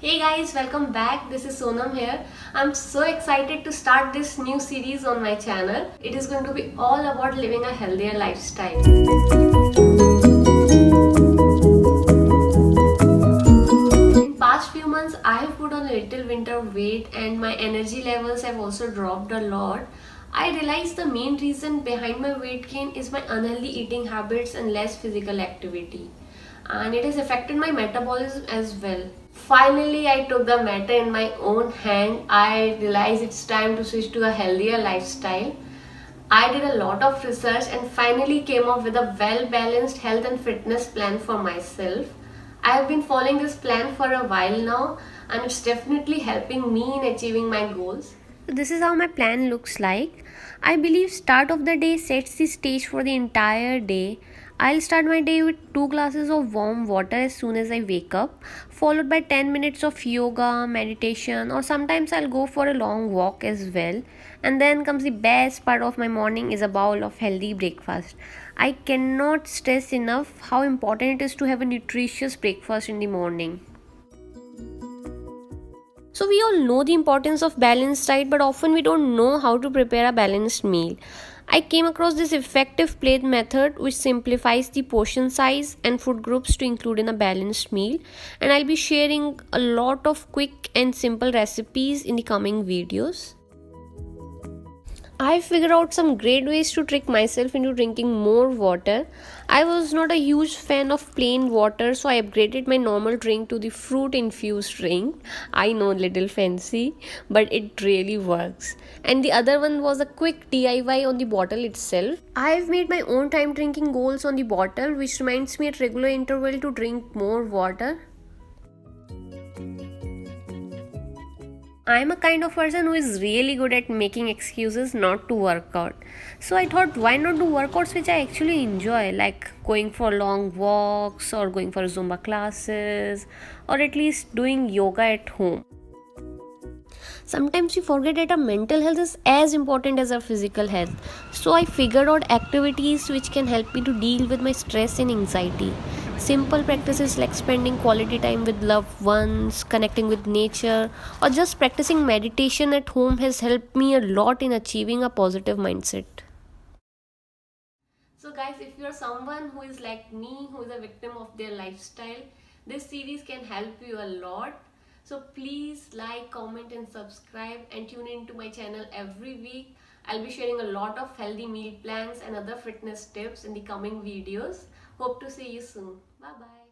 Hey guys, welcome back. This is Sonam here. I'm so excited to start this new series on my channel. It is going to be all about living a healthier lifestyle. In past few months, I have put on a little winter weight and my energy levels have also dropped a lot. I realized the main reason behind my weight gain is my unhealthy eating habits and less physical activity. And it has affected my metabolism as well. Finally, I took the matter in my own hand. I realized it's time to switch to a healthier lifestyle. I did a lot of research and finally came up with a well balanced health and fitness plan for myself. I have been following this plan for a while now and it's definitely helping me in achieving my goals. This is how my plan looks like. I believe start of the day sets the stage for the entire day. I'll start my day with 2 glasses of warm water as soon as I wake up, followed by 10 minutes of yoga, meditation, or sometimes I'll go for a long walk as well. And then comes the best part of my morning is a bowl of healthy breakfast. I cannot stress enough how important it is to have a nutritious breakfast in the morning. So we all know the importance of balanced diet, but often we don't know how to prepare a balanced meal. I came across this effective plate method which simplifies the portion size and food groups to include in a balanced meal, and I'll be sharing a lot of quick and simple recipes in the coming videos. I figured out some great ways to trick myself into drinking more water. I was not a huge fan of plain water, so I upgraded my normal drink to the fruit infused drink. I know, little fancy, but it really works. And the other one was a quick DIY on the bottle itself. I've made my own time drinking goals on the bottle, which reminds me at regular interval to drink more water. I'm a kind of person who is really good at making excuses not to work out. So I thought, why not do workouts which I actually enjoy, like going for long walks or going for Zumba classes or at least doing yoga at home. Sometimes we forget that our mental health is as important as our physical health. So I figured out activities which can help me to deal with my stress and anxiety. Simple practices like spending quality time with loved ones, connecting with nature, or just practicing meditation at home has helped me a lot in achieving a positive mindset. So guys, if you're someone who is like me, who is a victim of their lifestyle, this series can help you a lot. So please like, comment and subscribe and tune into my channel every week. I'll be sharing a lot of healthy meal plans and other fitness tips in the coming videos. Hope to see you soon. Bye bye.